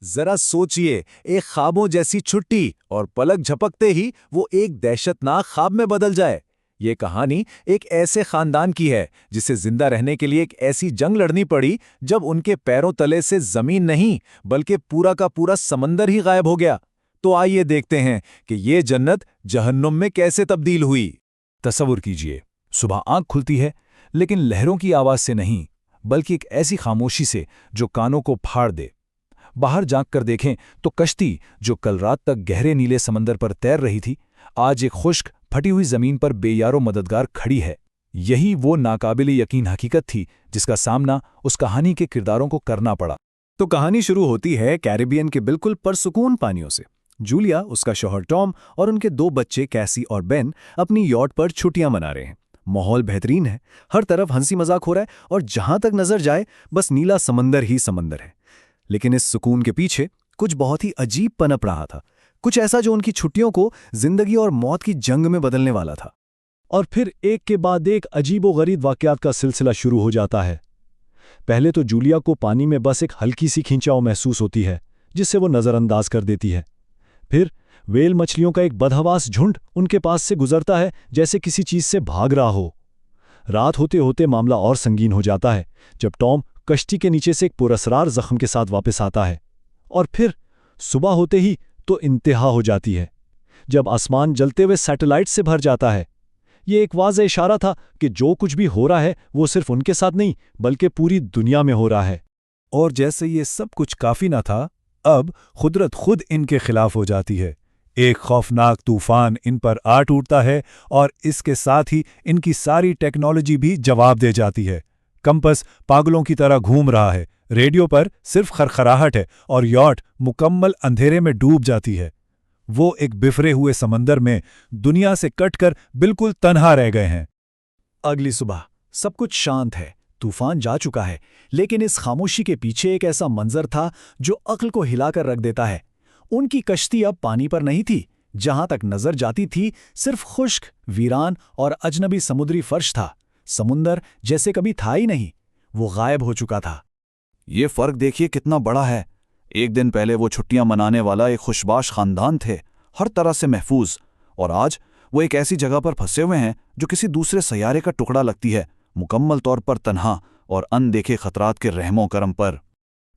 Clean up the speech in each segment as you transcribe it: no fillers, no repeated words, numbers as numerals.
जरा सोचिए, एक ख्वाबों जैसी छुट्टी और पलक झपकते ही वो एक दहशतनाक ख्वाब में बदल जाए। ये कहानी एक ऐसे खानदान की है जिसे जिंदा रहने के लिए एक ऐसी जंग लड़नी पड़ी जब उनके पैरों तले से जमीन नहीं बल्कि पूरा का पूरा समंदर ही गायब हो गया। तो आइए देखते हैं कि ये जन्नत जहन्नुम में कैसे तब्दील हुई। तसव्वुर कीजिए, सुबह आंख खुलती है, लेकिन लहरों की आवाज से नहीं, बल्कि एक ऐसी खामोशी से जो कानों को फाड़ दे। बाहर झांक कर देखें तो कश्ती, जो कल रात तक गहरे नीले समंदर पर तैर रही थी, आज एक खुश्क फटी हुई जमीन पर बेयारो मददगार खड़ी है। यही वो नाकाबिले यकीन हकीकत थी जिसका सामना उस कहानी के किरदारों को करना पड़ा। तो कहानी शुरू होती है कैरिबियन के बिल्कुल परसुकून पानियों से। जूलिया, उसका शौहर टॉम और उनके 2 बच्चे कैसी और बेन अपनी यॉट पर छुट्टियां मना रहे हैं। माहौल बेहतरीन है, हर तरफ हंसी मजाक हो रहा है और जहां तक नजर जाए बस नीला समंदर ही समंदर है। लेकिन इस सुकून के पीछे कुछ बहुत ही अजीब पनप रहा था, कुछ ऐसा जो उनकी छुट्टियों को जिंदगी और मौत की जंग में बदलने वाला था। और फिर एक के बाद एक अजीबोगरीब वाकयात का सिलसिला शुरू हो जाता है। पहले तो जूलिया को पानी में बस एक हल्की सी खिंचाव महसूस होती है जिससे वो नज़रअंदाज कर देती है। फिर वेल मछलियों का एक बदहवास झुंड उनके पास से गुजरता है जैसे किसी चीज से भाग रहा हो। रात होते होते मामला और संगीन हो जाता है जब टॉम कश्ती के नीचे से एक पुरअसरार जख्म के साथ वापस आता है। और फिर सुबह होते ही तो इंतहा हो जाती है जब आसमान जलते हुए सैटेलाइट से भर जाता है। ये एक वाज़ेह इशारा था कि जो कुछ भी हो रहा है वो सिर्फ उनके साथ नहीं बल्कि पूरी दुनिया में हो रहा है। और जैसे ये सब कुछ काफी न था, अब खुदरत खुद इनके खिलाफ हो जाती है। एक खौफनाक तूफान इन पर आ टूटता है और इसके साथ ही इनकी सारी टेक्नोलॉजी भी जवाब दे जाती है। कंपस पागलों की तरह घूम रहा है, रेडियो पर सिर्फ खरखराहट है और यॉट मुकम्मल अंधेरे में डूब जाती है। वो एक बिफरे हुए समंदर में दुनिया से कटकर बिल्कुल तन्हा रह गए हैं। अगली सुबह सब कुछ शांत है, तूफान जा चुका है, लेकिन इस खामोशी के पीछे एक ऐसा मंजर था जो अक्ल को हिलाकर रख देता है। उनकी कश्ती अब पानी पर नहीं थी, जहां तक नजर जाती थी सिर्फ खुश्क, वीरान और अजनबी समुद्री फर्श था। समुंदर जैसे कभी था ही नहीं, वो गायब हो चुका था। ये फर्क देखिए कितना बड़ा है। एक दिन पहले वो छुट्टियां मनाने वाला एक खुशबाश खानदान थे, हर तरह से महफूज, और आज वो एक ऐसी जगह पर फंसे हुए हैं जो किसी दूसरे सैयारे का टुकड़ा लगती है, मुकम्मल तौर पर तन्हा और अनदेखे खतरात के रहमो करम पर।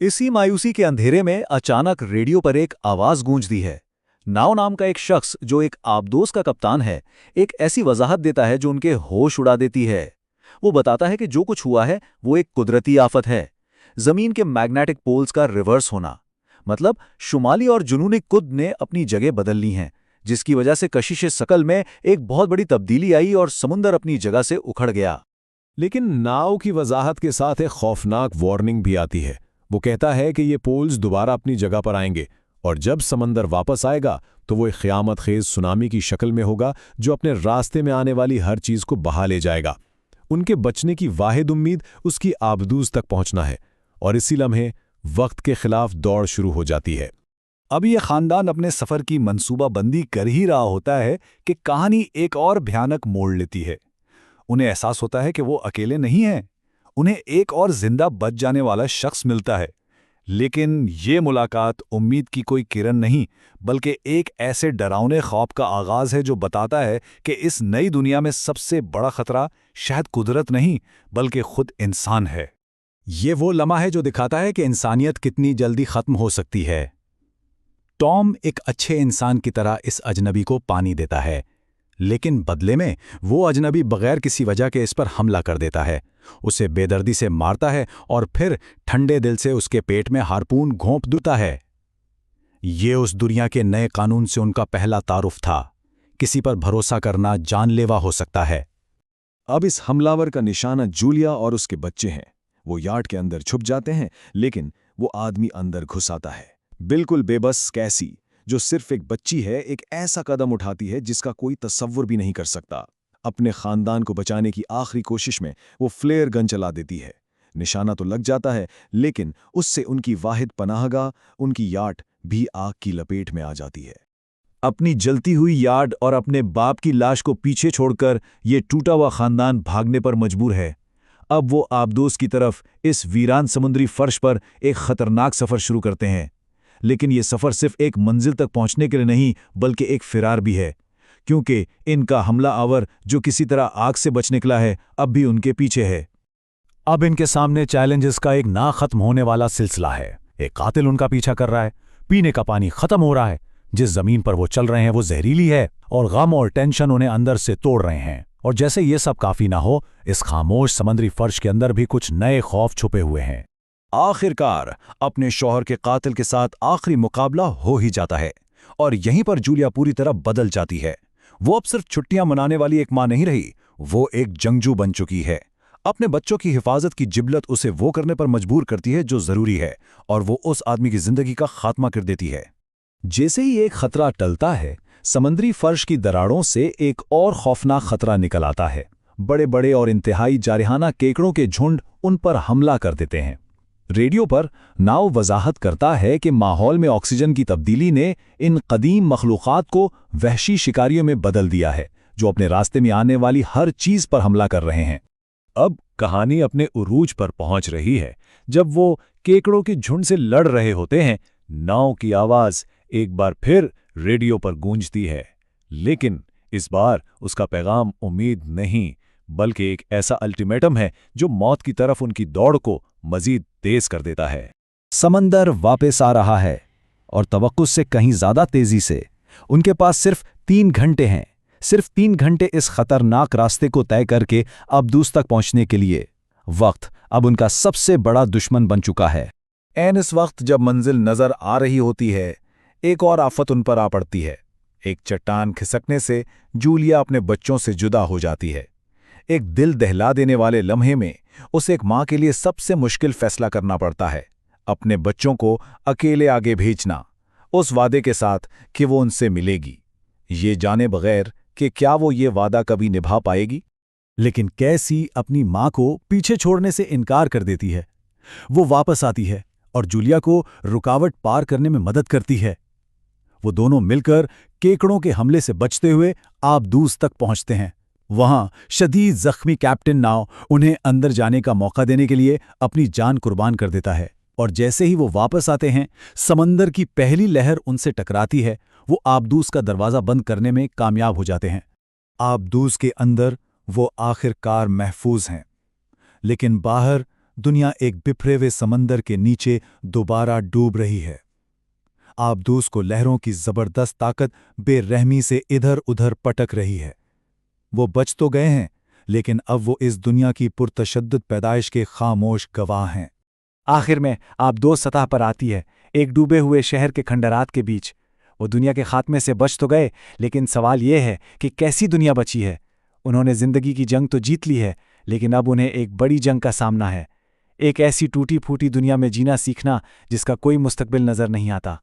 इसी मायूसी के अंधेरे में अचानक रेडियो पर एक आवाज गूंजती है। नाव नाम का एक शख्स जो एक आबदोस का कप्तान है, एक ऐसी वजाहत देता है जो उनके होश उड़ा देती है। वो बताता है कि जो कुछ हुआ है वो एक कुदरती आफत है, जमीन के मैग्नेटिक पोल्स का रिवर्स होना। मतलब शुमाली और जुनूनी कुद ने अपनी जगह बदल ली हैं, जिसकी वजह से कशिश शकल में एक बहुत बड़ी तब्दीली आई और समुंदर अपनी जगह से उखड़ गया। लेकिन नाव की वजाहत के साथ एक खौफनाक वार्निंग भी आती है। वो कहता है कि ये पोल्स दोबारा अपनी जगह पर आएंगे और जब समंदर वापस आएगा तो वो एक क़यामत खेज सुनामी की शक्ल में होगा जो अपने रास्ते में आने वाली हर चीज को बहा ले जाएगा। उनके बचने की वाहिद उम्मीद उसकी आबदूज तक पहुंचना है और इसी लम्हे वक्त के खिलाफ दौड़ शुरू हो जाती है। अब यह खानदान अपने सफर की मंसूबाबंदी कर ही रहा होता है कि कहानी एक और भयानक मोड़ लेती है। उन्हें एहसास होता है कि वो अकेले नहीं हैं। उन्हें एक और जिंदा बच जाने वाला शख्स मिलता है, लेकिन ये मुलाकात उम्मीद की कोई किरण नहीं बल्कि एक ऐसे डरावने ख्वाब का आगाज है जो बताता है कि इस नई दुनिया में सबसे बड़ा खतरा शायद कुदरत नहीं बल्कि खुद इंसान है। ये वो लम्हा है जो दिखाता है कि इंसानियत कितनी जल्दी खत्म हो सकती है। टॉम एक अच्छे इंसान की तरह इस अजनबी को पानी देता है, लेकिन बदले में वो अजनबी बगैर किसी वजह के इस पर हमला कर देता है, उसे बेदर्दी से मारता है और फिर ठंडे दिल से उसके पेट में हार्पून घोंप देता है। ये उस दुनिया के नए कानून से उनका पहला तारुफ था। किसी पर भरोसा करना जानलेवा हो सकता है। अब इस हमलावर का निशाना जूलिया और उसके बच्चे हैं। वो यार्ड के अंदर छुप जाते हैं, लेकिन वो आदमी अंदर घुस आता है। बिल्कुल बेबस कैसी, जो सिर्फ एक बच्ची है, एक ऐसा कदम उठाती है जिसका कोई तसव्वुर भी नहीं कर सकता। अपने खानदान को बचाने की आखिरी कोशिश में वो फ्लेयर गन चला देती है। निशाना तो लग जाता है, लेकिन उससे उनकी वाहिद पनाहगाह, उनकी यार्ड भी आग की लपेट में आ जाती है। अपनी जलती हुई यार्ड और अपने बाप की लाश को पीछे छोड़कर ये टूटा हुआ खानदान भागने पर मजबूर है। अब वो आबदोस की तरफ इस वीरान समुद्री फर्श पर एक खतरनाक सफर शुरू करते हैं। लेकिन ये सफ़र सिर्फ एक मंजिल तक पहुंचने के लिए नहीं बल्कि एक फिरार भी है, क्योंकि इनका हमला आवर जो किसी तरह आग से बच निकला है अब भी उनके पीछे है। अब इनके सामने चैलेंजेस का एक ना खत्म होने वाला सिलसिला है। एक कातिल उनका पीछा कर रहा है, पीने का पानी खत्म हो रहा है, जिस जमीन पर वो चल रहे हैं वो जहरीली है और गम और टेंशन उन्हें अंदर से तोड़ रहे हैं। और जैसे ये सब काफी ना हो, इस खामोश समुद्री फर्श के अंदर भी कुछ नए खौफ छुपे हुए हैं। आखिरकार अपने शौहर के कातिल के साथ आखिरी मुकाबला हो ही जाता है और यहीं पर जूलिया पूरी तरह बदल जाती है। वो अब सिर्फ छुट्टियां मनाने वाली एक मां नहीं रही, वो एक जंगजू बन चुकी है। अपने बच्चों की हिफाजत की जिबलत उसे वो करने पर मजबूर करती है जो जरूरी है, और वो उस आदमी की जिंदगी का खात्मा कर देती है। जैसे ही एक खतरा टलता है, समुद्री फर्श की दरारों से एक और खौफनाक खतरा निकल आता है। बड़े बड़े और इंतहाई जारहाना केकड़ों के झुंड उन पर हमला कर देते हैं। रेडियो पर नाव वजाहत करता है कि माहौल में ऑक्सीजन की तब्दीली ने इन कदीम मखलूक़ात को वहशी शिकारियों में बदल दिया है, जो अपने रास्ते में आने वाली हर चीज़ पर हमला कर रहे हैं। अब कहानी अपने उरूज पर पहुंच रही है। जब वो केकड़ों के झुंड से लड़ रहे होते हैं, नाव की आवाज एक बार फिर रेडियो पर गूंजती है, लेकिन इस बार उसका पैगाम उम्मीद नहीं बल्कि एक ऐसा अल्टीमेटम है जो मौत की तरफ उनकी दौड़ को मजीद तेज कर देता है। समंदर वापस आ रहा है और तवक्कुल से कहीं ज्यादा तेजी से। उनके पास सिर्फ 3 घंटे हैं, सिर्फ 3 घंटे इस खतरनाक रास्ते को तय करके अब्दूस तक पहुंचने के लिए। वक्त अब उनका सबसे बड़ा दुश्मन बन चुका है। ऐन इस वक्त जब मंजिल नजर आ रही होती है, एक और आफत उन पर आ पड़ती है। एक चट्टान खिसकने से जूलिया अपने बच्चों से जुदा हो जाती है। एक दिल दहला देने वाले लम्हे में उसे एक मां के लिए सबसे मुश्किल फैसला करना पड़ता है, अपने बच्चों को अकेले आगे भेजना, उस वादे के साथ कि वो उनसे मिलेगी, ये जाने बगैर कि क्या वो ये वादा कभी निभा पाएगी। लेकिन कैसी अपनी मां को पीछे छोड़ने से इनकार कर देती है। वो वापस आती है और जूलिया को रुकावट पार करने में मदद करती है। वो दोनों मिलकर केकड़ों के हमले से बचते हुए आबदूस तक पहुंचते हैं। वहां शदीद जख्मी कैप्टन नाव उन्हें अंदर जाने का मौका देने के लिए अपनी जान कुर्बान कर देता है, और जैसे ही वो वापस आते हैं, समंदर की पहली लहर उनसे टकराती है। वो आबदूस का दरवाज़ा बंद करने में कामयाब हो जाते हैं। आबदूस के अंदर वो आखिरकार महफूज हैं, लेकिन बाहर दुनिया एक बिफरे हुए समंदर के नीचे दोबारा डूब रही है। आबदूस को लहरों की जबरदस्त ताकत बेरहमी से इधर उधर पटक रही है। वो बच तो गए हैं, लेकिन अब वो इस दुनिया की पुरतशद्दुद पैदाइश के खामोश गवाह हैं। आखिर में आबदूस सतह पर आती है, एक डूबे हुए शहर के खंडरात के बीच। वो दुनिया के खात्मे से बच तो गए, लेकिन सवाल ये है कि कैसी दुनिया बची है। उन्होंने जिंदगी की जंग तो जीत ली है, लेकिन अब उन्हें एक बड़ी जंग का सामना है। एक ऐसी टूटी फूटी दुनिया में जीना सीखना जिसका कोई मुस्तकबिल नजर नहीं आता।